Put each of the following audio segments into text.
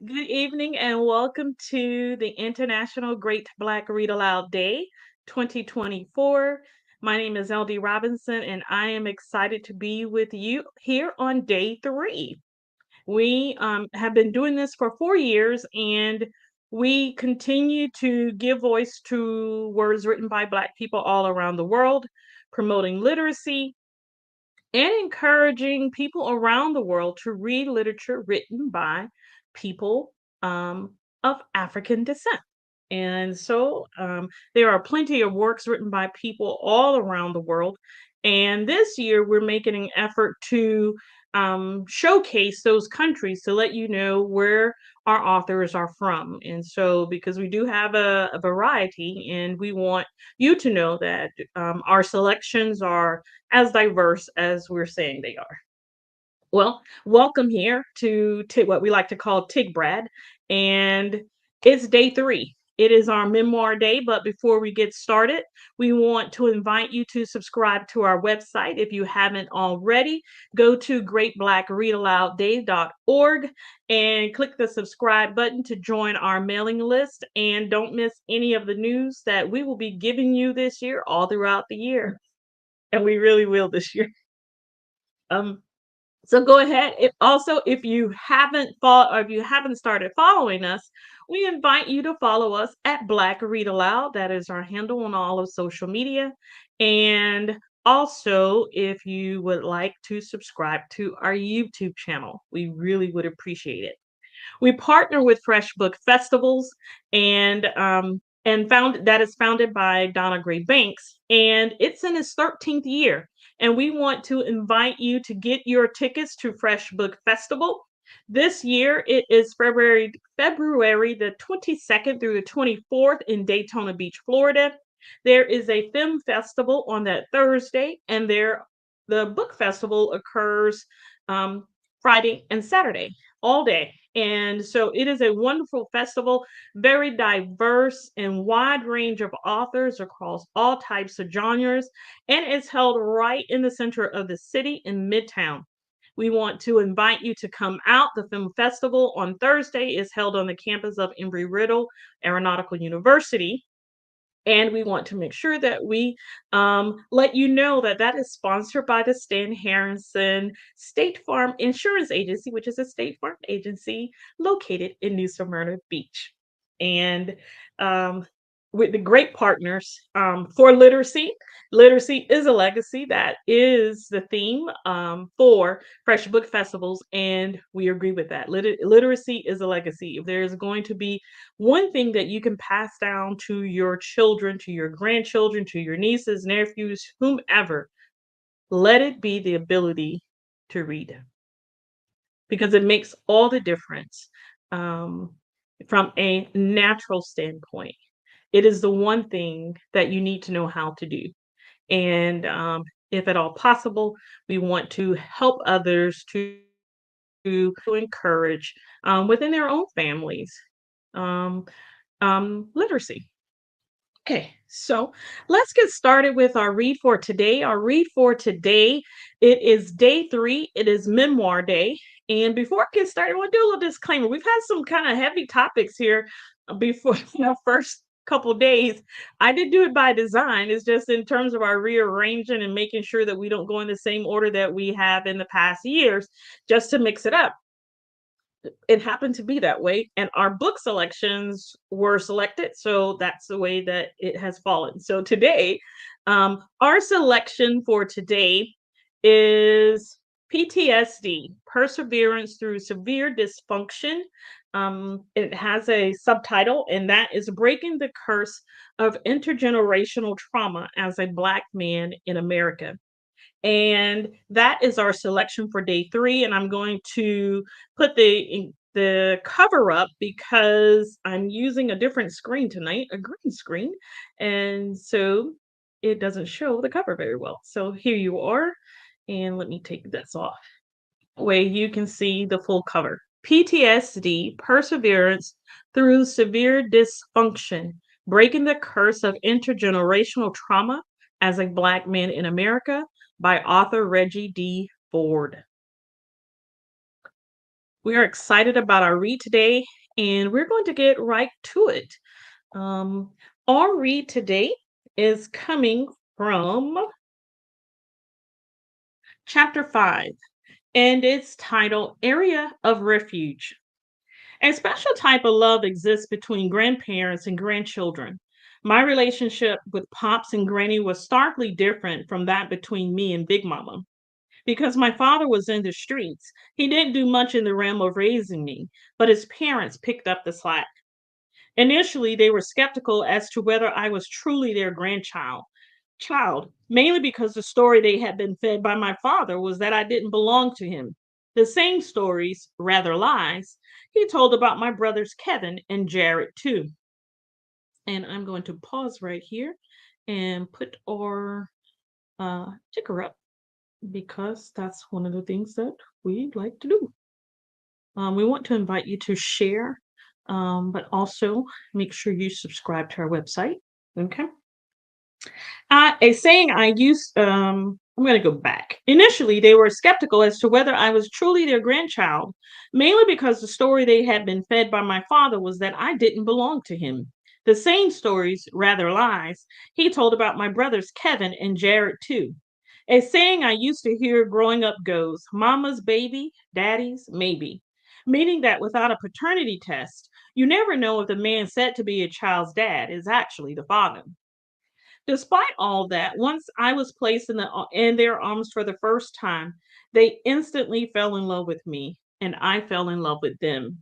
Good evening and welcome to the International Great Black Read Aloud Day 2024. My name is LD Robinson and I am excited to be with you here on day three. We have been doing this for 4 years and we continue to give voice to words written by Black people all around the world, promoting literacy and encouraging people around the world to read literature written by people of African descent. And so there are plenty of works written by people all around the world. And this year, we're making an effort to showcase those countries to let you know where our authors are from. And so, because we do have a variety, and we want you to know that our selections are as diverse as we're saying they are. Well, welcome here to what we like to call Tig Brad, and it's day three. It is our memoir day, but before we get started, we want to invite you to subscribe to our website. If you haven't already, go to greatblackreadaloudday.org and click the subscribe button to join our mailing list. And don't miss any of the news that we will be giving you this year, all throughout the year. And we really will this year. Um, so go ahead. If you haven't followed or if you haven't started following us, we invite you to follow us at Black Read Aloud. That is our handle on all of social media. And also, if you would like to subscribe to our YouTube channel, we really would appreciate it. We partner with Fresh Book Festivals and found that is founded by Donna Gray Banks, and it's in its 13th year. And we want to invite you to get your tickets to Fresh Book Festival. This year it is February the 22nd through the 24th in Daytona Beach, Florida. There is a film festival on that Thursday, and the book festival occurs Friday and Saturday, all day. And so it is a wonderful festival, very diverse and wide range of authors across all types of genres, and it's held right in the center of the city in Midtown. We want to invite you to come out. The film festival on Thursday is held on the campus of Embry-Riddle Aeronautical University. And we want to make sure that we let you know that that is sponsored by the Stan Harrison State Farm Insurance Agency, which is a state farm agency located in New Smyrna Beach. And um, with the great partners for literacy. Literacy is a legacy. That is the theme for Fresh Book Festivals, and we agree with that. Literacy is a legacy. If there's going to be one thing that you can pass down to your children, to your grandchildren, to your nieces, nephews, whomever, let it be the ability to read because it makes all the difference from a natural standpoint. It is the one thing that you need to know how to do. And if at all possible, we want to help others to encourage within their own families um, literacy. Okay, so let's get started with our read for today. Our read for today, it is day three. It is Memoir Day. And before I get started, I want to do a little disclaimer. We've had some kind of heavy topics here before the first couple days. I did do it by design. It's just in terms of our rearranging and making sure that we don't go in the same order that we have in the past years, just to mix it up. It happened to be that way, and our book selections were selected, so that's the way that it has fallen. So today, our selection for today is PTSD: Perseverance Through Severe Dysfunction. It has a subtitle, and that is Breaking the Curse of Intergenerational Trauma as a Black Man in America. And that is our selection for day three. And I'm going to put the cover up because I'm using a different screen tonight, a green screen. And so it doesn't show the cover very well. So here you are. And let me take this off where you can see the full cover. PTSD: Perseverance Through Severe Dysfunction, Breaking the Curse of Intergenerational Trauma as a Black Man in America by author Reggie D. Ford. We are excited about our read today, and we're going to get right to it. Um, our read today is coming from chapter 5, and it's titled Area of Refuge. A special type of love exists between grandparents and grandchildren. My relationship with Pops and Granny was starkly different from that between me and Big Mama. Because my father was in the streets, he didn't do much in the realm of raising me, but his parents picked up the slack. Initially, they were skeptical as to whether I was truly their child, mainly because the story they had been fed by my father was that I didn't belong to him. The same stories, rather lies, he told about my brothers Kevin and Jared too. And I'm going to pause right here and put our ticker up because that's one of the things that we like to do. We want to invite you to share, but also make sure you subscribe to our website. Okay. A saying I used, I'm going to go back. Initially, they were skeptical as to whether I was truly their grandchild, mainly because the story they had been fed by my father was that I didn't belong to him. The same stories, rather lies, he told about my brothers Kevin and Jared too. A saying I used to hear growing up goes, Mama's baby, daddy's maybe, meaning that without a paternity test, you never know if the man said to be a child's dad is actually the father. Despite all that, once I was placed in their arms for the first time, they instantly fell in love with me, and I fell in love with them.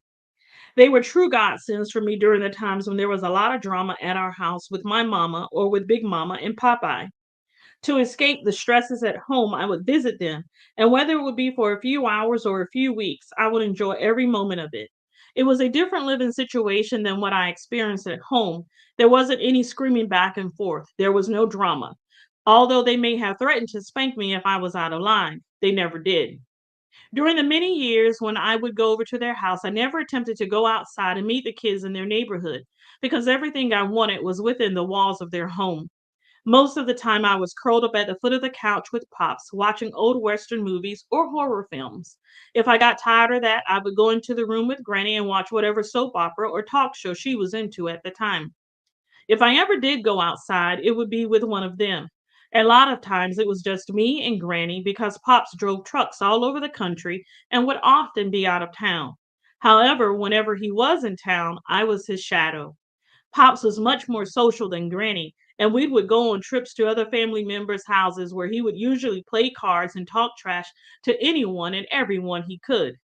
They were true godsends for me during the times when there was a lot of drama at our house with my mama or with Big Mama and Popeye. To escape the stresses at home, I would visit them, and whether it would be for a few hours or a few weeks, I would enjoy every moment of it. It was a different living situation than what I experienced at home. There wasn't any screaming back and forth, there was no drama. Although they may have threatened to spank me if I was out of line, they never did. During the many years when I would go over to their house, I never attempted to go outside and meet the kids in their neighborhood because everything I wanted was within the walls of their home. Most of the time, I was curled up at the foot of the couch with Pops, watching old Western movies or horror films. If I got tired of that, I would go into the room with Granny and watch whatever soap opera or talk show she was into at the time. If I ever did go outside, it would be with one of them. A lot of times it was just me and Granny because Pops drove trucks all over the country and would often be out of town. However, whenever he was in town, I was his shadow. Pops was much more social than Granny, and we would go on trips to other family members' houses where he would usually play cards and talk trash to anyone and everyone he could.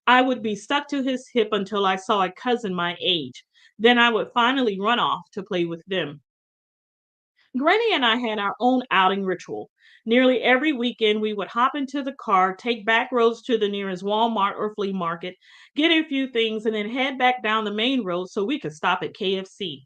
I would be stuck to his hip until I saw a cousin my age. Then I would finally run off to play with them. Granny and I had our own outing ritual. Nearly every weekend, we would hop into the car, take back roads to the nearest Walmart or flea market, get a few things, and then head back down the main road so we could stop at KFC.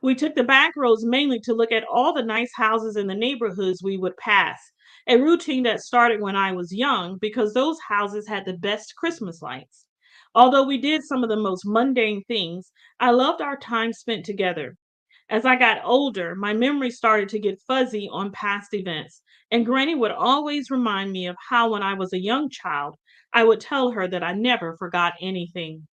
We took the back roads mainly to look at all the nice houses in the neighborhoods we would pass, a routine that started when I was young because those houses had the best Christmas lights. Although we did some of the most mundane things, I loved our time spent together. As I got older, my memory started to get fuzzy on past events, and Granny would always remind me of how, when I was a young child, I would tell her that I never forgot anything.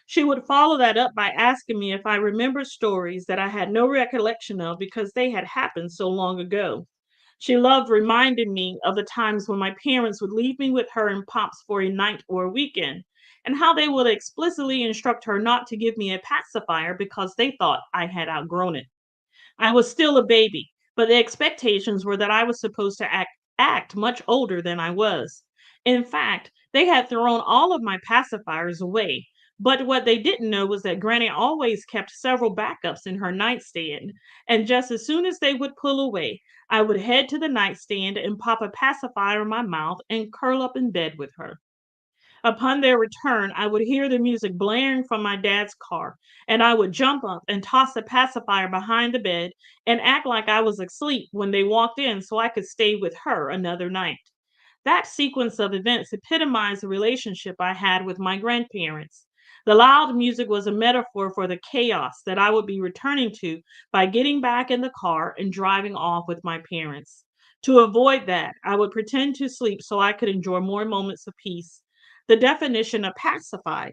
She would follow that up by asking me if I remembered stories that I had no recollection of because they had happened so long ago. She loved reminding me of the times when my parents would leave me with her and Pops for a night or a weekend, and how they would explicitly instruct her not to give me a pacifier because they thought I had outgrown it. I was still a baby, but the expectations were that I was supposed to act much older than I was. In fact, they had thrown all of my pacifiers away. But what they didn't know was that Granny always kept several backups in her nightstand, and just as soon as they would pull away, I would head to the nightstand and pop a pacifier in my mouth and curl up in bed with her. Upon their return, I would hear the music blaring from my dad's car, and I would jump up and toss the pacifier behind the bed and act like I was asleep when they walked in so I could stay with her another night. That sequence of events epitomized the relationship I had with my grandparents. The loud music was a metaphor for the chaos that I would be returning to by getting back in the car and driving off with my parents. To avoid that, I would pretend to sleep so I could enjoy more moments of peace. The definition of pacified,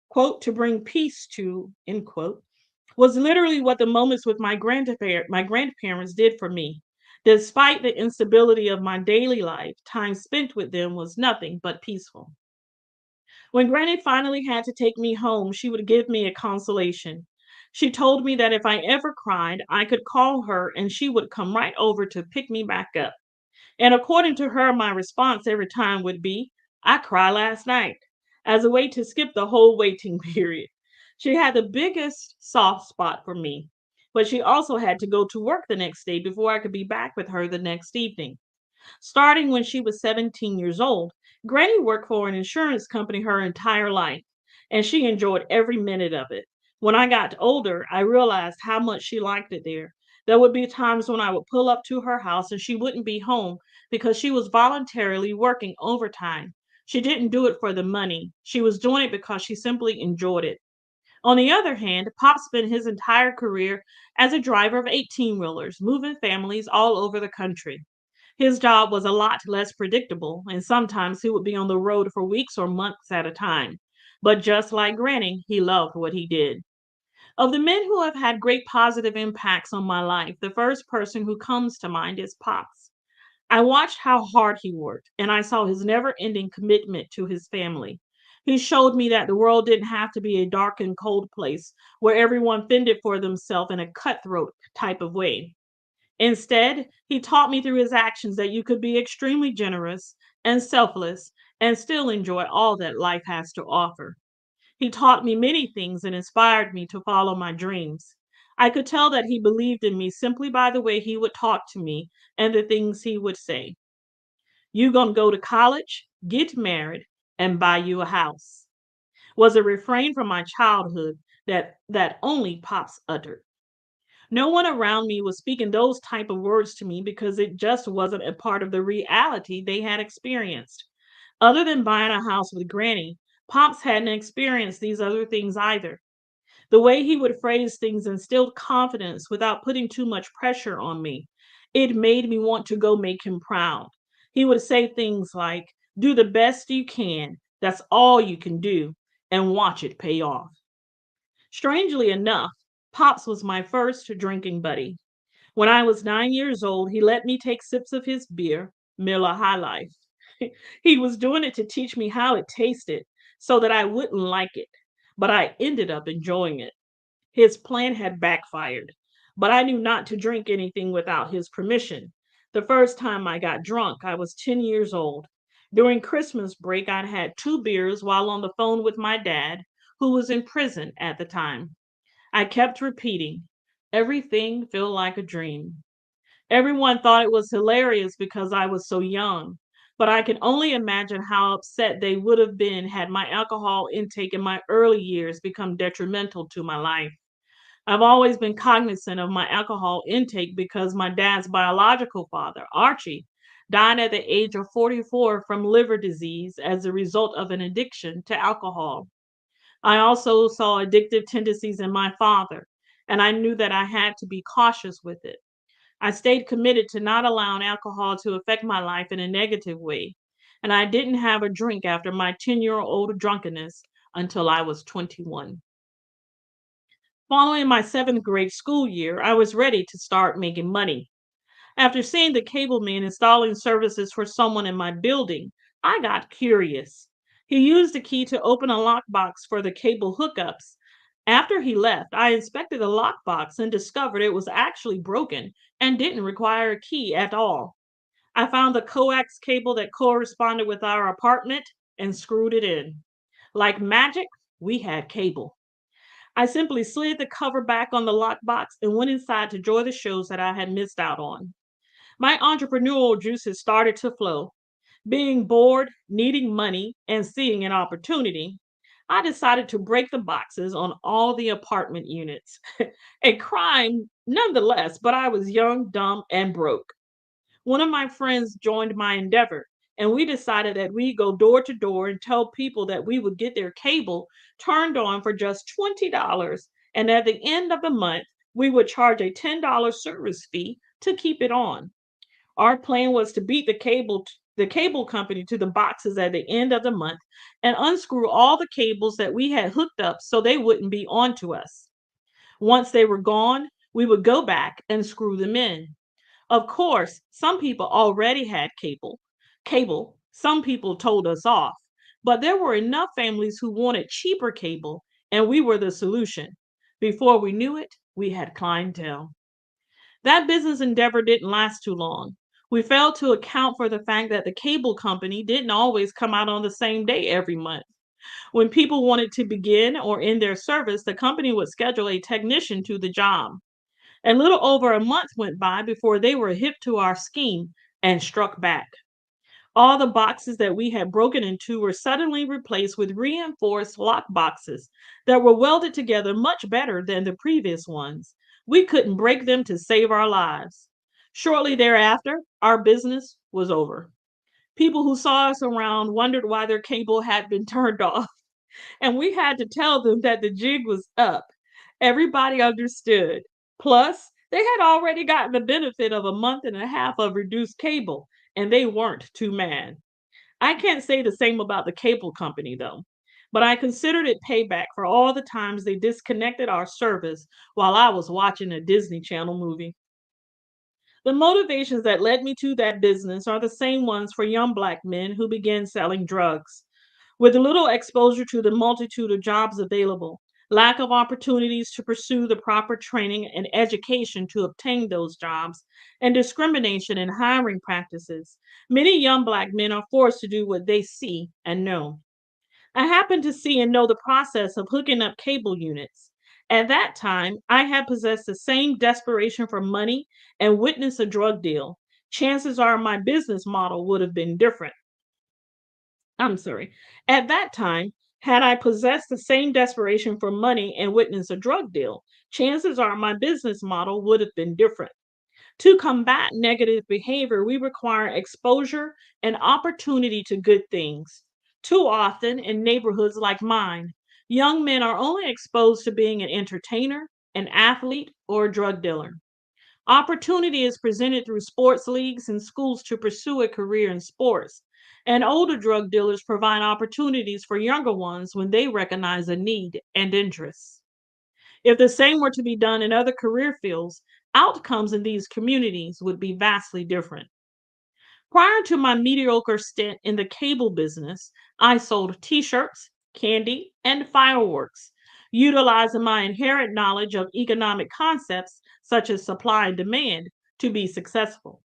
quote, to bring peace to, end quote, was literally what the moments with my grandparents did for me. Despite the instability of my daily life, time spent with them was nothing but peaceful. When Granny finally had to take me home, she would give me a consolation. She told me that if I ever cried, I could call her and she would come right over to pick me back up. And according to her, my response every time would be, I cried last night, as a way to skip the whole waiting period. She had the biggest soft spot for me, but she also had to go to work the next day before I could be back with her the next evening. Starting when she was 17 years old, Granny worked for an insurance company her entire life, and she enjoyed every minute of it. When I got older, I realized how much she liked it there. There would be times when I would pull up to her house and she wouldn't be home because she was voluntarily working overtime. She didn't do it for the money. She was doing it because she simply enjoyed it. On the other hand, Pop spent his entire career as a driver of 18 wheelers, moving families all over the country. His job was a lot less predictable, and sometimes he would be on the road for weeks or months at a time. But just like Granny, he loved what he did. Of the men who have had great positive impacts on my life, the first person who comes to mind is Pops. I watched how hard he worked, and I saw his never ending commitment to his family. He showed me that the world didn't have to be a dark and cold place where everyone fended for themselves in a cutthroat type of way. Instead, he taught me through his actions that you could be extremely generous and selfless and still enjoy all that life has to offer. He taught me many things and inspired me to follow my dreams. I could tell that he believed in me simply by the way he would talk to me and the things he would say. You gonna go to college, get married, and buy you a house was a refrain from my childhood that only Pops uttered. No one around me was speaking those type of words to me because it just wasn't a part of the reality they had experienced. Other than buying a house with Granny, Pops hadn't experienced these other things either. The way he would phrase things instilled confidence without putting too much pressure on me. It made me want to go make him proud. He would say things like, do the best you can, that's all you can do, and watch it pay off. Strangely enough, Pops was my first drinking buddy. When I was 9 years old, he let me take sips of his beer, Miller High Life. He was doing it to teach me how it tasted so that I wouldn't like it, but I ended up enjoying it. His plan had backfired, but I knew not to drink anything without his permission. The first time I got drunk, I was 10 years old. During Christmas break, I'd had 2 beers while on the phone with my dad, who was in prison at the time. I kept repeating, everything felt like a dream. Everyone thought it was hilarious because I was so young, but I can only imagine how upset they would have been had my alcohol intake in my early years become detrimental to my life. I've always been cognizant of my alcohol intake because my dad's biological father, Archie, died at the age of 44 from liver disease as a result of an addiction to alcohol. I also saw addictive tendencies in my father, and I knew that I had to be cautious with it. I stayed committed to not allowing alcohol to affect my life in a negative way, and I didn't have a drink after my 10-year-old drunkenness until I was 21. Following my seventh grade school year, I was ready to start making money. After seeing the cable man installing services for someone in my building, I got curious. He used the key to open a lockbox for the cable hookups. After he left, I inspected the lockbox and discovered it was actually broken and didn't require a key at all. I found the coax cable that corresponded with our apartment and screwed it in. Like magic, we had cable. I simply slid the cover back on the lockbox and went inside to enjoy the shows that I had missed out on. My entrepreneurial juices started to flow. Being bored, needing money, and seeing an opportunity, I decided to break the boxes on all the apartment units. A crime nonetheless, but I was young, dumb, and broke. One of my friends joined my endeavor, and we decided that we'd go door to door and tell people that we would get their cable turned on for just $20. And at the end of the month, we would charge a $10 service fee to keep it on. Our plan was to beat the the cable company to the boxes at the end of the month and unscrew all the cables that we had hooked up so they wouldn't be on to us. Once they were gone, we would go back and screw them in. Of course, some people already had cable. Some people told us off. But there were enough families who wanted cheaper cable, and we were the solution. Before we knew it, we had clientele. That business endeavor didn't last too long. We failed to account for the fact that the cable company didn't always come out on the same day every month. When people wanted to begin or end their service, the company would schedule a technician to the job. A little over a month went by before they were hip to our scheme and struck back. All the boxes that we had broken into were suddenly replaced with reinforced lock boxes that were welded together much better than the previous ones. We couldn't break them to save our lives. Shortly thereafter, our business was over. People who saw us around wondered why their cable had been turned off, and we had to tell them that the jig was up. Everybody understood. Plus, they had already gotten the benefit of a month and a half of reduced cable, and they weren't too mad. I can't say the same about the cable company, though, but I considered it payback for all the times they disconnected our service while I was watching a Disney Channel movie. The motivations that led me to that business are the same ones for young black men who began selling drugs. With little exposure to the multitude of jobs available, lack of opportunities to pursue the proper training and education to obtain those jobs, and discrimination in hiring practices, many young black men are forced to do what they see and know. I happened to see and know the process of hooking up cable units. At that time, I had possessed the same desperation for money and witnessed a drug deal. Chances are my business model would have been different. I'm sorry. At that time, had I possessed the same desperation for money and witnessed a drug deal, chances are my business model would have been different. To combat negative behavior, we require exposure and opportunity to good things. Too often, in neighborhoods like mine, young men are only exposed to being an entertainer, an athlete, or a drug dealer. Opportunity is presented through sports leagues and schools to pursue a career in sports. And older drug dealers provide opportunities for younger ones when they recognize a need and interest. If the same were to be done in other career fields, outcomes in these communities would be vastly different. Prior to my mediocre stint in the cable business, I sold t shirts, candy, and fireworks, utilizing my inherent knowledge of economic concepts such as supply and demand to be successful.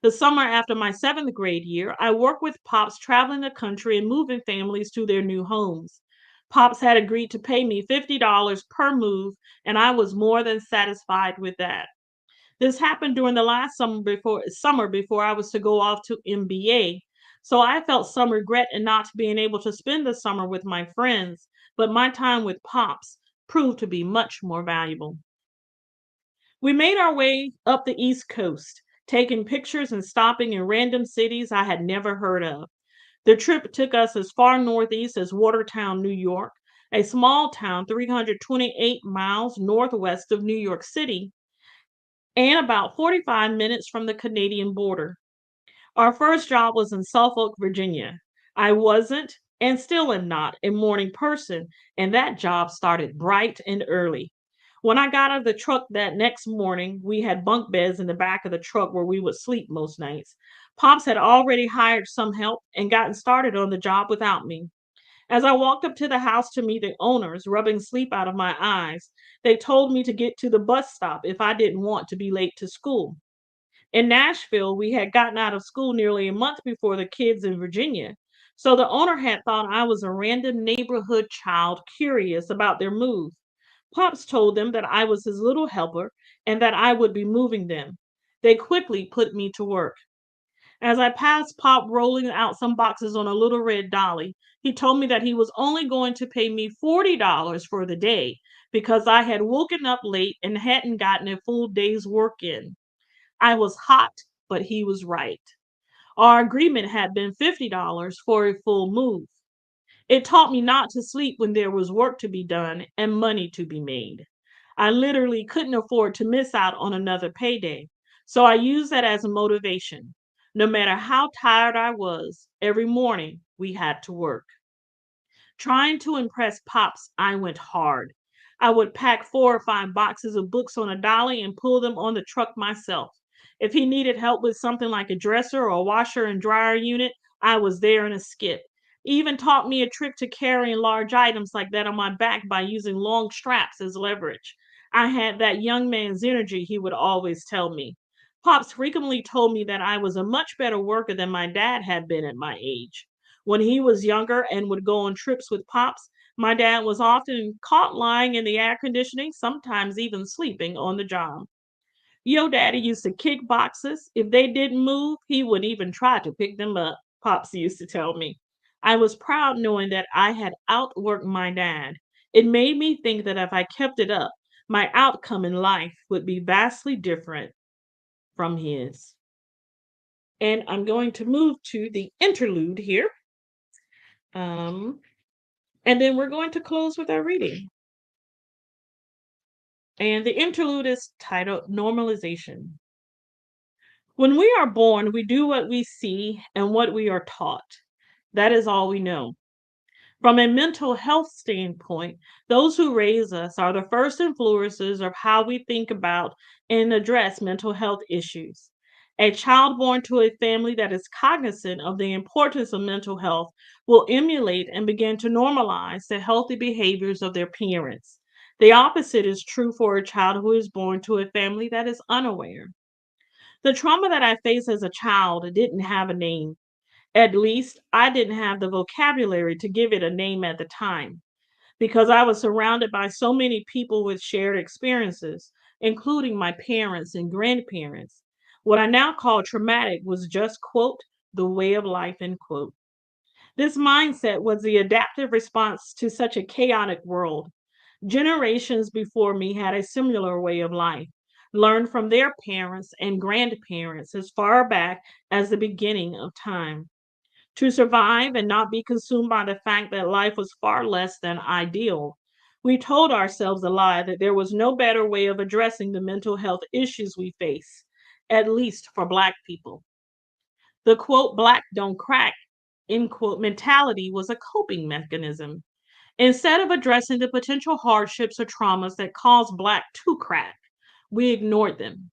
The summer after my seventh grade year, I worked with Pops traveling the country and moving families to their new homes. Pops had agreed to pay me $50 per move, and I was more than satisfied with that. This happened during the last summer before I was to go off to MBA. So I felt some regret in not being able to spend the summer with my friends, but my time with Pops proved to be much more valuable. We made our way up the East Coast, taking pictures and stopping in random cities I had never heard of. The trip took us as far northeast as Watertown, New York, a small town 328 miles northwest of New York City, and about 45 minutes from the Canadian border. Our first job was in Suffolk, Virginia. I wasn't, and still am not, a morning person, and that job started bright and early. When I got out of the truck that next morning, we had bunk beds in the back of the truck where we would sleep most nights. Pops had already hired some help and gotten started on the job without me. As I walked up to the house to meet the owners, rubbing sleep out of my eyes, they told me to get to the bus stop if I didn't want to be late to school. In Nashville, we had gotten out of school nearly a month before the kids in Virginia, so the owner had thought I was a random neighborhood child curious about their move. Pops told them that I was his little helper and that I would be moving them. They quickly put me to work. As I passed Pop rolling out some boxes on a little red dolly, he told me that he was only going to pay me $40 for the day because I had woken up late and hadn't gotten a full day's work in. I was hot, but he was right. Our agreement had been $50 for a full move. It taught me not to sleep when there was work to be done and money to be made. I literally couldn't afford to miss out on another payday, so I used that as a motivation. No matter how tired I was, every morning we had to work. Trying to impress Pops, I went hard. I would pack 4 or 5 boxes of books on a dolly and pull them on the truck myself. If he needed help with something like a dresser or a washer and dryer unit, I was there in a skip. He even taught me a trick to carrying large items like that on my back by using long straps as leverage. I had that young man's energy, he would always tell me. Pops frequently told me that I was a much better worker than my dad had been at my age. When he was younger and would go on trips with Pops, my dad was often caught lying in the air conditioning, sometimes even sleeping on the job. Yo daddy used to kick boxes. If they didn't move, he would even try to pick them up, Pops used to tell me. I was proud knowing that I had outworked my dad. It made me think that if I kept it up, my outcome in life would be vastly different from his. And I'm going to move to the interlude here. Um, and then we're going to close with our reading. And the interlude is titled Normalization. When we are born, we do what we see and what we are taught. That is all we know. From a mental health standpoint, those who raise us are the first influencers of how we think about and address mental health issues. A child born to a family that is cognizant of the importance of mental health will emulate and begin to normalize the healthy behaviors of their parents. The opposite is true for a child who is born to a family that is unaware. The trauma that I faced as a child didn't have a name. At least I didn't have the vocabulary to give it a name at the time because I was surrounded by so many people with shared experiences, including my parents and grandparents. What I now call traumatic was just, quote, the way of life, end quote. This mindset was the adaptive response to such a chaotic world. Generations before me had a similar way of life, learned from their parents and grandparents as far back as the beginning of time. To survive and not be consumed by the fact that life was far less than ideal, we told ourselves a lie that there was no better way of addressing the mental health issues we face, at least for Black people. The quote, Black don't crack, end quote, mentality was a coping mechanism. Instead of addressing the potential hardships or traumas that caused Black to crack, we ignored them.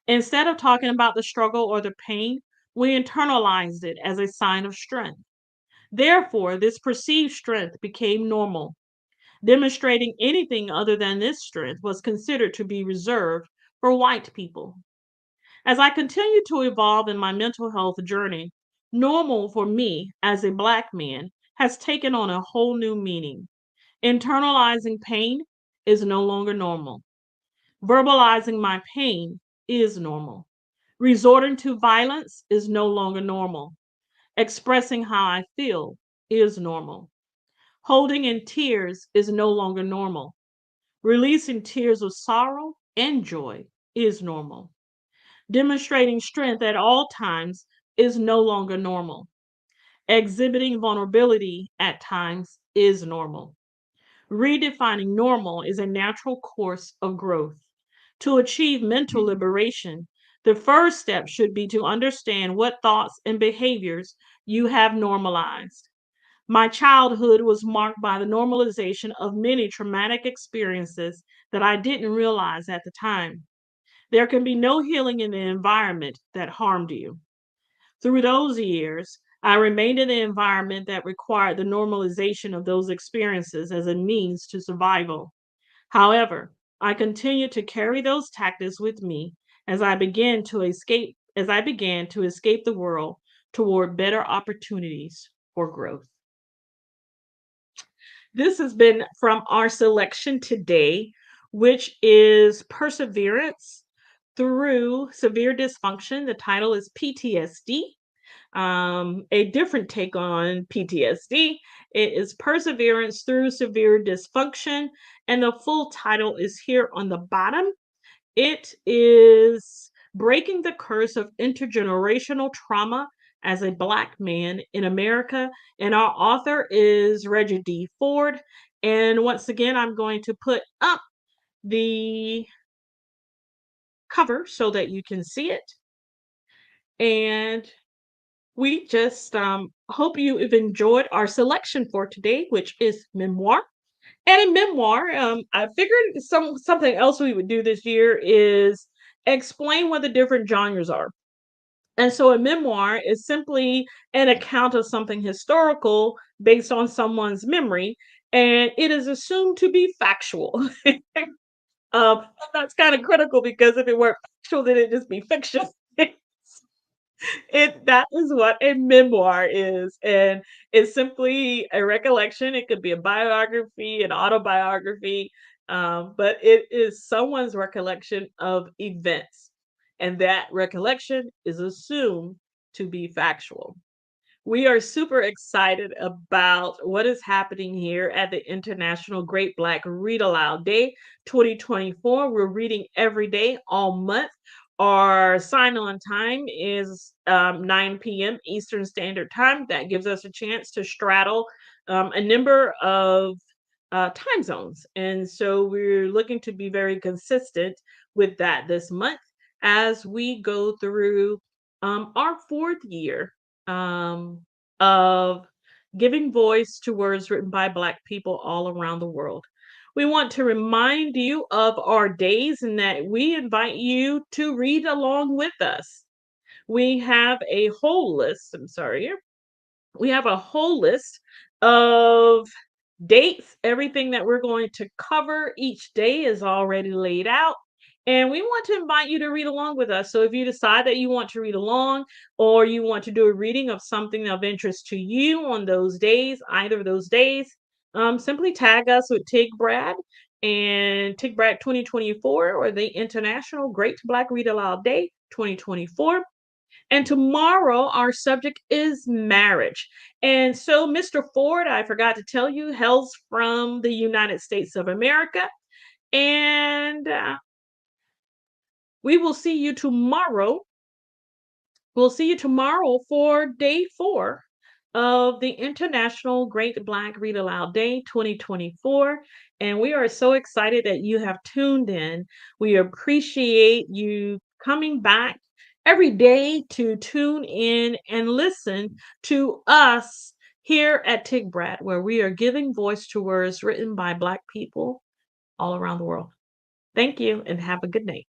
Instead of talking about the struggle or the pain, we internalized it as a sign of strength. Therefore, this perceived strength became normal. Demonstrating anything other than this strength was considered to be reserved for white people. As I continue to evolve in my mental health journey, normal for me as a Black man has taken on a whole new meaning. Internalizing pain is no longer normal. Verbalizing my pain is normal. Resorting to violence is no longer normal. Expressing how I feel is normal. Holding in tears is no longer normal. Releasing tears of sorrow and joy is normal. Demonstrating strength at all times is no longer normal. Exhibiting vulnerability at times is normal. Redefining normal is a natural course of growth. To achieve mental liberation, the first step should be to understand what thoughts and behaviors you have normalized. My childhood was marked by the normalization of many traumatic experiences that I didn't realize at the time. There can be no healing in the environment that harmed you. Through those years, I remained in the environment that required the normalization of those experiences as a means to survival. However, I continued to carry those tactics with me as I began to escape the world toward better opportunities for growth. This has been from our selection today, which is Perseverance Through Severe Dysfunction. The title is PTSD. A different take on PTSD. It is Perseverance Through Severe Dysfunction, and the full title is here on the bottom. It is Breaking the Curse of Intergenerational Trauma as a Black Man in America. And our author is Reggie D. Ford. And once again, I'm going to put up the cover so that you can see it. And we just hope you have enjoyed our selection for today, which is memoir. And in memoir, I figured something else we would do this year is explain what the different genres are. And so a memoir is simply an account of something historical based on someone's memory, and it is assumed to be factual. And that's kind of critical because if it weren't factual, then it'd just be fiction. That is what a memoir is, and it's simply a recollection. It could be a biography, an autobiography, but it is someone's recollection of events, and that recollection is assumed to be factual. We are super excited about what is happening here at the International Great Black Read Aloud Day 2024. We're reading every day, all month. Our sign on time is 9 p.m. Eastern Standard Time. That gives us a chance to straddle a number of time zones. And so we're looking to be very consistent with that this month as we go through our fourth year um, of giving voice to words written by Black people all around the world. We want to remind you of our days and that we invite you to read along with us. We have a whole list, I'm sorry, we have a whole list of dates, everything that we're going to cover each day is already laid out. And we want to invite you to read along with us. So if you decide that you want to read along or you want to do a reading of something of interest to you on those days, either of those days, simply tag us with Tig Brad and Tig Brad 2024 or the International Great Black Read Aloud Day 2024. And tomorrow, our subject is marriage. And so, Mr. Ford, I forgot to tell you, hails from the United States of America. And we will see you tomorrow. We'll see you tomorrow for day 4 of the International Great Black Read Aloud Day 2024. And we are so excited that you have tuned in. We appreciate you coming back every day to tune in and listen to us here at Tig Brad, where we are giving voice to words written by Black people all around the world. Thank you and have a good night.